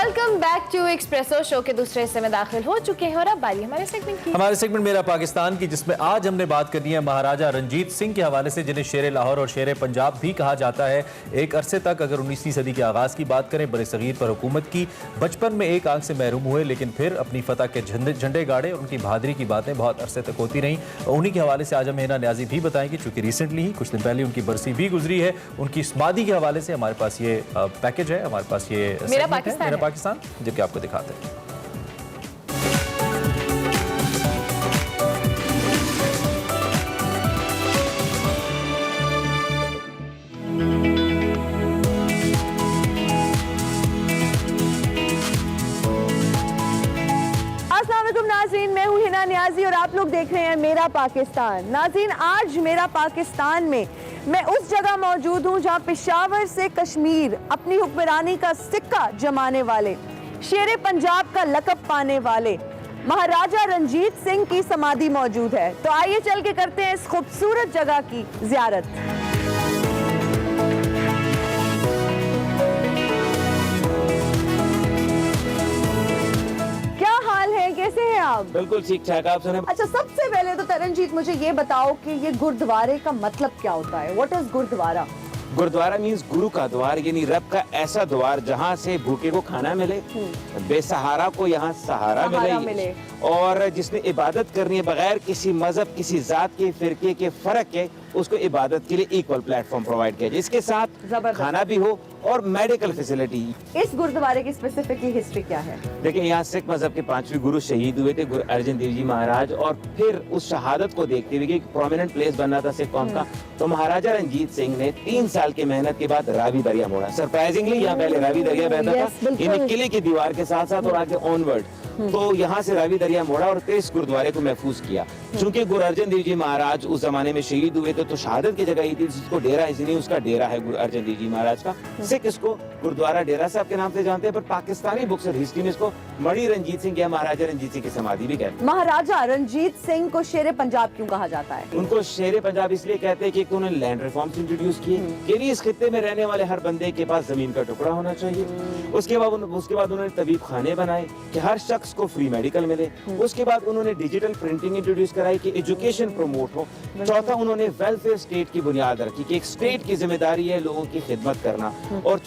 Welcome back to Expresso show के दूसरे हिस्से में दाखिल हो चुके हैं और अब बारी हमारे सेगमेंट की। हमारे सेगमेंट मेरा पाकिस्तान की, जिसमें आज हमने बात करनी है महाराजा रंजीत सिंह के हवाले से, जिन्हें शेर लाहौर और शेर पंजाब भी कहा जाता है। एक अरसे तक अगर 19वीं सदी के आगाज़ की बात करें, बड़े सगीर पर हुकूमत की, बचपन में एक आंख से महरूम हुए, लेकिन फिर अपनी फतह के झंडे गाड़े और उनकी बहादुरी की बातें बहुत अरसे तक होती रहीं। उन्हीं के हवाले से आज हम हिना न्याजी भी बताएंगे, चूँकि रिसेंटली ही कुछ दिन पहले उनकी बरसी भी गुजरी है। उनकी समाधि के हवाले से हमारे पास ये पैकेज है, हमारे पास ये मेरा पाकिस्तान जबकि आपको दिखाते हैं। नाज़रीन, मैं हूं हिना न्याजी और आप लोग देख रहे हैं मेरा पाकिस्तान। नाज़रीन, आज मेरा पाकिस्तान में मैं उस जगह मौजूद हूं जहां पेशावर से कश्मीर अपनी हुक्मरानी का सिक्का जमाने वाले, शेर पंजाब का लक़ब पाने वाले महाराजा रंजीत सिंह की समाधि मौजूद है। तो आइए चल के करते हैं इस खूबसूरत जगह की ज़ियारत। कैसे हैं आप? बिल्कुल ठीक ठाक, आप सुने? अच्छा, सबसे पहले तो तरनजीत मुझे ये बताओ कि ये गुरुद्वारे का मतलब क्या होता है? What is gurdwara? Gurdwara means गुरु का द्वार, यानी रब का ऐसा द्वार जहाँ से भूखे को खाना मिले, बेसहारा को यहाँ सहारा मिले और जिसने इबादत करनी है बगैर किसी मजहब, किसी जात के, फिरके के फर्क के, उसको इबादत के लिए इक्वल प्लेटफॉर्म प्रोवाइड किया जाए, इसके साथ खाना भी हो और मेडिकल फैसिलिटी। इस गुरुद्वारे की स्पेसिफिक हिस्ट्री क्या है? देखिए, यहाँ सिख मजहब के 5वें गुरु शहीद हुए थे, गुरु अर्जन देव जी महाराज, और फिर उस शहादत को देखते हुए कि एक प्रोमिनेंट प्लेस बनना था सिख कौम का, तो महाराजा रंजीत सिंह ने 3 साल की मेहनत के बाद रावी दरिया मोड़ा। सरप्राइजिंगली यहाँ पहले रावी दरिया बहता था, यानी किले की दीवार के साथ साथ और आगे ऑनवर्ड, तो यहाँ से रावी दरिया मोड़ा और इस गुरुद्वारे को महफूज किया। चूंकि गुरु अर्जन देव जी महाराज उस जमाने में शहीद हुए थे, तो शहादत की जगह ही थी, जिसको डेरा इसलिए उसका डेरा है गुरु अर्जन देव जी महाराज का। सिख इसको गुरुद्वारा डेरा साहब के नाम से जानते हैं, पर पाकिस्तानी बुक्स और हिस्ट्री में इसको मणि रंजीत सिंह या महाराजा रंजीत सिंह की समाधि भी कहते हैं। महाराजा रंजीत सिंह को शेर पंजाब क्यों कहा जाता है? उनको शेर पंजाब इसलिए कहते हैं कि उन्होंने लैंड रिफॉर्म्स इंट्रोड्यूस किए, यानी इस खित्ते में रहने वाले हर बंदे के पास जमीन का टुकड़ा होना चाहिए। उसके बाद उन्होंने तबीब खाने बनाए कि हर शख्स को फ्री मेडिकल मिले। उसके बाद उन्होंने डिजिटल प्रिंटिंग इंट्रोड्यूस कराई कि एजुकेशन प्रमोट हो। चौथा, उन्होंने वेलफेयर स्टेट की बुनियाद रखी कि एक स्टेट की जिम्मेदारी है लोगों की खिदमत करना। और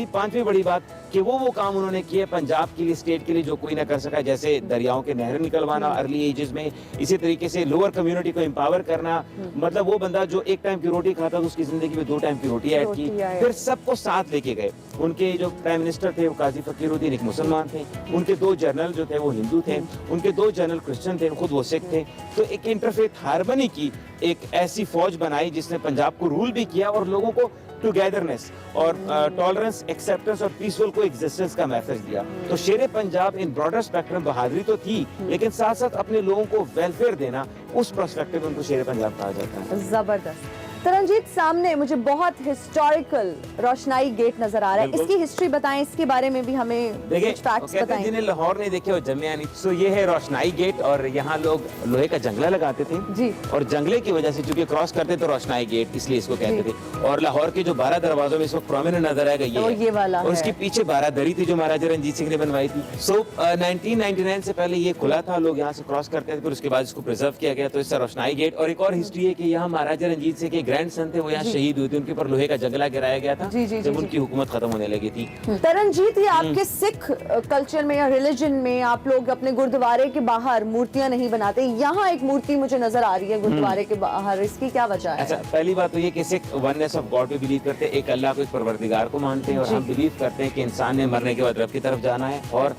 पांचवी बड़ी बात कि वो काम उन्होंने किए पंजाब के लिए, स्टेट के लिए, जो कोई ना कर सका, जैसे दरियाओं के नहर निकलवाना अर्ली एजेस में, इसी तरीके से लोअर कम्युनिटी को एम्पावर करना, मतलब वो बंदा जो एक टाइम की रोटी खाता था उसकी जिंदगी में 2 टाइम की रोटी ऐड की। फिर सबको साथ लेके गए। उनके जो प्राइम मिनिस्टर थे वो काजी फकीरुद्दीन एक मुसलमान थे, उनके 2 जनरल जो थे वो हिंदू थे, उनके 2 जनरल क्रिश्चियन थे, खुद वो सिख थे। तो एक इंटरफेथ हार्मनी की एक ऐसी फौज बनाई जिसने पंजाब को रूल भी किया और लोगों को टुगेदरनेस और टॉलरेंस, एक्सेप्टेंस और पीसफुल को एग्जिस्टेंस का मैसेज दिया। तो शेर पंजाब इन ब्रॉडर स्पेक्ट्रम बहादुरी तो थी, लेकिन साथ साथ अपने लोगों को वेलफेयर देना, उस पर्सपेक्टिव में उनको शेर पंजाब कहा जाता है। जबरदस्त। तरनजीत, सामने मुझे बहुत हिस्टोरिकल रोशनाई गेट नजर आ रहा है, इसकी हिस्ट्री बताएं, इसके बारे में भी हमें कुछ फैक्ट्स बताएं। जिन्हें लाहौर नहीं देखे वो जम्मे नहीं। सो ये है रोशनाई गेट और यहाँ लोग लोहे का जंगला लगाते थे जी, और जंगले की वजह से चूंकि क्रॉस करते तो रोशनाई गेट इसलिए इसको कहते थे। और लाहौर के जो 12 दरवाजों में इस वक्त प्रोमिनेंट नजर आएगा ये वाला, और इसके पीछे 12 दरी थी जो महाराजा रंजीत सिंह ने बनवाई थी। सो 1999 से पहले ये खुला था, लोग यहाँ से क्रॉस करते थे, फिर उसके बाद इसको प्रिजर्व किया गया, तो इससे रोशनाई गेट। और एक और हिस्ट्री है कि यहाँ महाराजा रंजीत सिंह के ग्रैंड सन थे, वो यहाँ शहीद हुए थे, उनके ऊपर लोहे का जंगला गिराया गया था जब उनकी हुकूमत खत्म होने लगी थी। तरनजीत, ये आपके सिख कल्चर में या रिलीजन में आप लोग अपने गुरुद्वारे के बाहर मूर्तियां नहीं बनाते, यहाँ एक मूर्ति मुझे नजर आ रही है गुरुद्वारे के बाहर, इसकी क्या वजह है? अच्छा, पहली बात तो ये कि सिख वननेस ऑफ गॉड पे बिलीव करते हैं, एक अल्लाह को, एक परवरदिगार को मानते हैं, और हम बिलीव करते हैं कि इंसान ने मरने के बाद रब की तरफ जाना है, और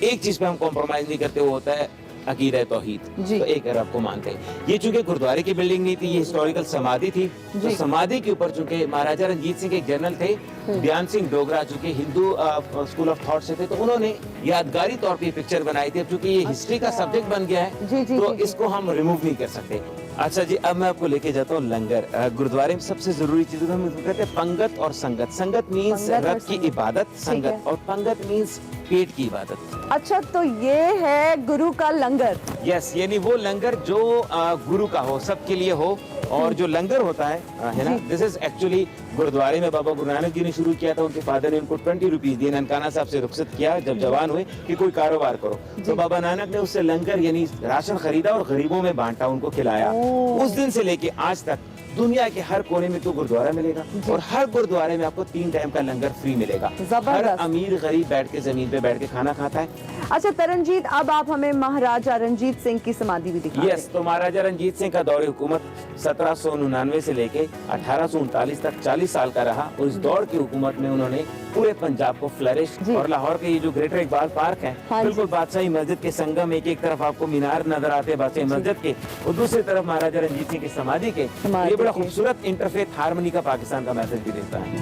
एक चीज पे हम कॉम्प्रोमाइज नहीं करते, वो होता है अकीदा तौहीद। तो एक रब को मानते हैं। ये चूंकि गुरुद्वारे की बिल्डिंग नहीं थी, ये हिस्टोरिकल समाधि थी, तो समाधि के ऊपर चूंकि महाराजा रंजीत सिंह के एक जनरल थे ध्यान सिंह डोगरा, चूंकि हिंदू स्कूल ऑफ थॉट से थे, तो उन्होंने यादगारी तौर पे पिक्चर बनाई थी। अब चूंकि ये हिस्ट्री का सब्जेक्ट बन गया है तो इसको हम रिमूव नहीं कर सकते। अच्छा जी, अब मैं आपको लेके जाता हूँ लंगर। गुरुद्वारे में सबसे जरूरी चीज हम कहते हैं पंगत और संगत। संगत मीन्स रब की इबादत, संगत, और पंगत मीन्स पेट की इबादत। अच्छा, तो ये है गुरु का लंगर। यस, यानी वो लंगर जो गुरु का हो, सबके लिए हो। और जो लंगर होता है ना, दिस इज एक्चुअली गुरुद्वारे में बाबा गुरु नानक जी ने शुरू किया था। उनके फादर ने उनको 20 रुपीज दिए, ननकाना साहब से रुखसत किया जब जवान हुए कि कोई कारोबार करो, तो बाबा नानक ने उससे लंगर यानी राशन खरीदा और गरीबों में बांटा, उनको खिलाया। उस दिन से लेके आज तक दुनिया के हर कोने में तो गुरुद्वारा मिलेगा और हर गुरुद्वारे में आपको 3 टाइम का लंगर फ्री मिलेगा। हर अमीर गरीब बैठ के जमीन पे बैठ के खाना खाता है। अच्छा तरनजीत, अब आप हमें महाराजा रंजीत सिंह की समाधि भी दिखाएं। यस, तो महाराजा रंजीत सिंह का दौर हुकूमत 1799 से लेके 1839 तक 40 साल का रहा। और इस दौर की हुकूमत में उन्होंने पूरे पंजाब को फ्लरिश, और लाहौर के ये जो ग्रेटर इकबाल पार्क है, बिल्कुल बादशाही मस्जिद के संगम, एक तरफ आपको मीनार नजर आते हैं बादशाही मस्जिद के, और दूसरी तरफ महाराजा रंजीत सिंह की समाधि के। ये बड़ा खूबसूरत इंटरफेथ हार्मनी का पाकिस्तान का मैसेज भी देता है।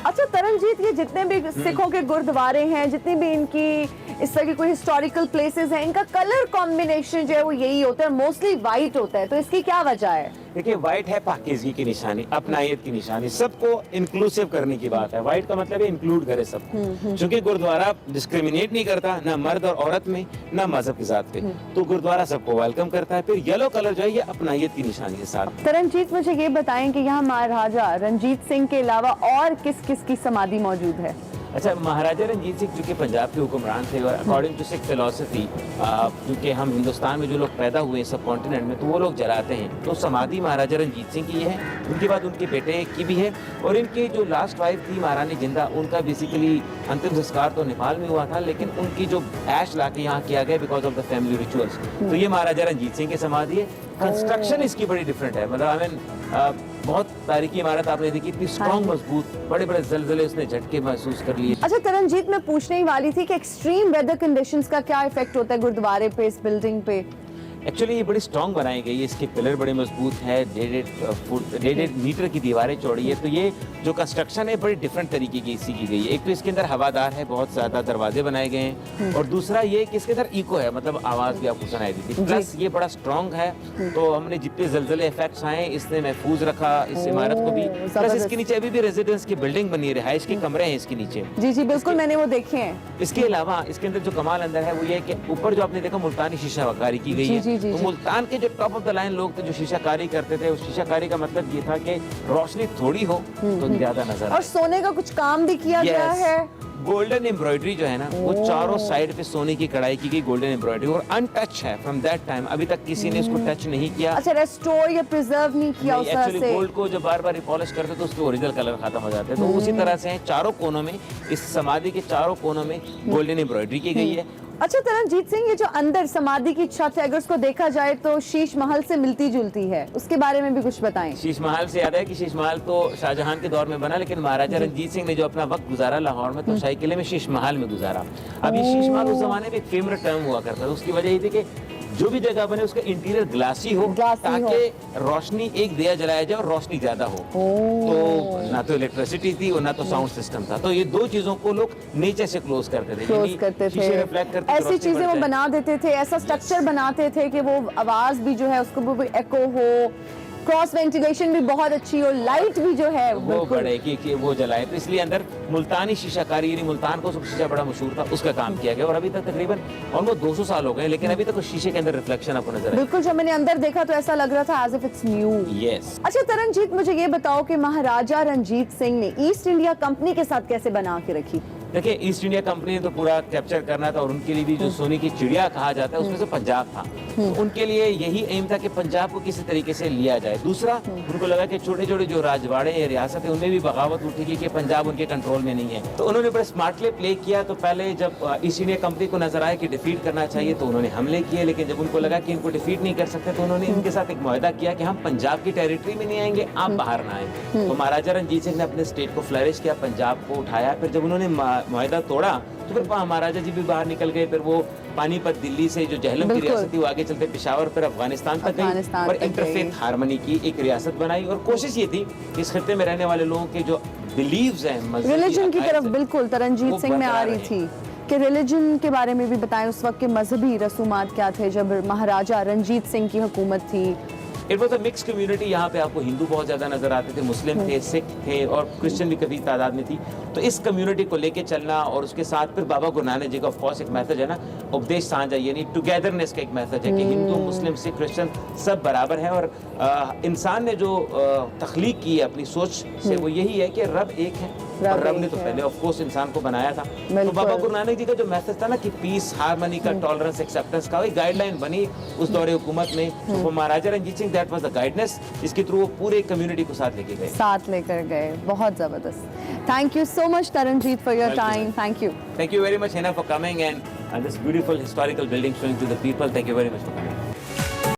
अच्छा तरनजीत, ये जितने भी सिखों के गुरुद्वारे हैं, जितनी भी इनकी इस तरह की कोई हिस्टोरिकल प्लेसेस हैं, इनका कलर कॉम्बिनेशन जो है वो यही होता है, मोस्टली वाइट होता है, तो इसकी क्या वजह है? देखिए, व्हाइट है पाकीज़गी की निशानी, अपनायत की निशानी, सबको इंक्लूसिव करने की बात है। व्हाइट का मतलब है इंक्लूड करे सबको, क्योंकि गुरुद्वारा डिस्क्रिमिनेट नहीं करता, ना मर्द और औरत में, ना मजहब के साथ पे, तो गुरुद्वारा सबको वेलकम करता है। फिर येलो कलर जो है ये अपनायत की निशानी के साथ। तरनजीत, मुझे ये बताएं कि यहाँ महाराजा रंजीत सिंह के अलावा और किस किस की समाधि मौजूद है? अच्छा, महाराजा रंजीत सिंह चूंकि पंजाब के हुक्मरान थे और अकॉर्डिंग टू सिख फिलोसफी, क्योंकि हम हिंदुस्तान में जो लोग पैदा हुए सब कॉन्टिनेंट में, तो वो लोग जलाते हैं, तो समाधि महाराजा रंजीत सिंह की है। उनके बाद उनके बेटे की भी है, और इनकी जो लास्ट वाइफ थी महारानी जिंदा, उनका बेसिकली अंतिम संस्कार तो नेपाल में हुआ था, लेकिन उनकी जो ऐश ला के यहाँ किया गया because of the family rituals. तो ये महाराजा रंजीत सिंह की समाधि है। कंस्ट्रक्शन इसकी बड़ी डिफरेंट है, मतलब आई मीन बहुत तारीखी इमारत आपने देखी, इतनी स्ट्रॉन्ग, मजबूत, बड़े बड़े जलजले उसने झटके महसूस कर लिए। अच्छा तरनजीत, मैं पूछने ही वाली थी कि एक्सट्रीम वेदर कंडीशंस का क्या इफेक्ट होता है गुरुद्वारे पे, इस बिल्डिंग पे? एक्चुअली ये बड़ी स्ट्रॉन्ग बनाई गई है, इसके पिलर बड़े मजबूत है, 1.5 मीटर की दीवारें चौड़ी है। तो ये जो कंस्ट्रक्शन है बड़ी डिफरेंट तरीके की इसकी की गई है। एक तो इसके अंदर हवादार है, बहुत ज़्यादा दरवाजे बनाए गए हैं, और दूसरा ये कि इसके अंदर इको है, मतलब आवाज़ भी आपको सुनाई देती है। प्लस ये बड़ा स्ट्रॉन्ग है, तो हमने जितने जलजले इफेक्ट्स आए इसने महफूज रखा इस इमारत को भी। प्लस इसके नीचे अभी भी रेजिडेंस की बिल्डिंग बनी है, रिहाइश के कमरे हैं इसके नीचे। जी जी बिल्कुल, मैंने वो देखे हैं। इसके अलावा इसके अंदर जो कमाल अंदर है वो ये कि ऊपर जो आपने देखा मुल्तानी शीशाकारी की गई है। तो मुल्तान जो टॉप ऑफ द लाइन लोग थे जो शीशाकारी करते थे, उस शीशाकारी का मतलब ये था कि रोशनी थोड़ी हो तो ज्यादा नजर आए। और सोने का कुछ काम भी किया गया है। गोल्डन एम्ब्रॉयडरी जो है ना, वो चारों साइड पे सोने की कढ़ाई की गई गोल्डन एम्ब्रॉयडरी, और अनटच है फ्रॉम दैट टाइम, अभी तक किसी ने इसको टच नहीं किया। अच्छा, रेस्टोर या प्रिजर्व नहीं किया उस तरह से? गोल्ड को जब बार बार रिपॉलिश करते तो उसके ओरिजिनल कलर खत्म हो जाते, तो उसी तरह से चारों कोनों में, इस समाधि के चारों कोनों में गोल्डन एम्ब्रॉयडरी की गई है। अच्छा तरनजीत सिंह, ये जो अंदर समाधि की छत है, अगर उसको देखा जाए तो शीश महल से मिलती जुलती है, उसके बारे में भी कुछ बताएं। शीश महल से याद है कि शीश महल तो शाहजहां के दौर में बना, लेकिन महाराजा रंजीत सिंह ने जो अपना वक्त गुजारा लाहौर में, तो शाही किले में शीश महल में गुजारा। अब ये शीश महल उस जमाने में एक फेवरेट टर्म हुआ करता था। उसकी वजह ये थी कि जो भी जगह बने उसका इंटीरियर ग्लासी हो, ताकि रोशनी एक दिया जलाया जाए और रोशनी ज्यादा हो। तो ना तो इलेक्ट्रिसिटी थी और ना तो साउंड सिस्टम था, तो ये दो चीजों को लोग नेचर से क्लोज करते थे, ऐसी चीजें वो बना देते थे, ऐसा स्ट्रक्चर बनाते थे कि वो आवाज भी जो है उसको भी एको हो, क्रॉस वेंटिलेशन भी बहुत अच्छी हो, लाइट भी जो है वो बड़े कि वो जलाए। तो इसलिए अंदर मुल्तानी शीशाकारी, यानी मुल्तान को शीशा बड़ा मशहूर था, उसका काम किया गया, और अभी तक तकरीबन ऑलमोस्ट 200 साल हो गए, लेकिन अभी तक उस शीशे के अंदर रिफ्लेक्शन आपको नजर आया। बिल्कुल, जब मैंने अंदर देखा तो ऐसा लग रहा था as if it's new. Yes. अच्छा तरनजीत, मुझे ये बताओ कि महाराजा रंजीत सिंह ने ईस्ट इंडिया कंपनी के साथ कैसे बना के रखी? देखिए, ईस्ट इंडिया कंपनी ने तो पूरा कैप्चर करना था, और उनके लिए भी जो सोने की चिड़िया कहा जाता है उसमें से पंजाब था। तो उनके लिए यही एम था कि पंजाब को किसी तरीके से लिया जाए। दूसरा, उनको लगा कि छोटे छोटे जो राजवाड़े या रियासत है उनमें भी बगावत उठेगी कि पंजाब उनके कंट्रोल में नहीं है, तो उन्होंने बड़े स्मार्टली प्ले किया। तो पहले जब ईस्ट इंडिया कंपनी को नजर आया कि डिफीट करना चाहिए, तो उन्होंने हमले किए, लेकिन जब उनको लगा कि इनको डिफीट नहीं कर सकते, तो उन्होंने इनके साथ एक मुआहदा किया कि हम पंजाब की टेरिटरी में नहीं आएंगे, आप बाहर ना आए। तो महाराजा रंजीत सिंह ने अपने स्टेट को फ्लरिश किया, पंजाब को उठाया। फिर जब उन्होंने मुआहदा तोड़ा तो फिर महाराजा जी भी बाहर निकल गए। फिर वो पानीपत, दिल्ली से जो जहलम की रियासत थी वो आगे चलते पेशावर, फिर अफगानिस्तान तक गई, और इंटरफेथ हार्मनी की एक रियासत बनाई। और कोशिश ये थी कि इस खित्ते में रहने वाले लोगों के जो बिलीव्स हैं, रिलीजन की तरफ, बिल्कुल तरनजीत सिंह में आ रही थी कि रिलीजन के बारे में भी बताएं, उस वक्त के मजहबी रसूमात क्या थे जब महाराजा रंजीत सिंह की हुकूमत थी, it was a mix community. यहाँ पे आपको हिंदू बहुत ज़्यादा नजर आते थे, मुस्लिम थे, सिख थे और क्रिश्चियन भी काफ़ी तादाद में थी। तो इस कम्युनिटी को लेके चलना और उसके साथ फिर बाबा गुरु नानक जी का ऑफ कोर्स एक मैसेज है ना, उपदेश साझा, यानी टुगेदरनेस का एक मैसेज है कि हिंदू मुस्लिम सिख क्रिश्चियन सब बराबर है। और इंसान ने जो तख्लीक की है अपनी सोच से, वो यही है कि रब एक है और रब ने तो पहले ऑफ कोर्स इंसान को बनाया था। तो बाबा गुरु नानक जी का जो मैसेज था ना कि पीस, हार्मनी का, टॉलरेंस, एक्सेप्टेंस का, वही गाइडलाइन बनी उस दौरे हुकूमत में। तो Maharaja Ranjit Singh, that was the guidance जिसके थ्रू वो पूरे कम्युनिटी को साथ लेके गए। साथ लेकर गए, बहुत जबरदस्त। Thank you so much Taranjeet for your time. Thank you very much Hina for coming and this beautiful historical building showing to the people. Thank you very much for coming.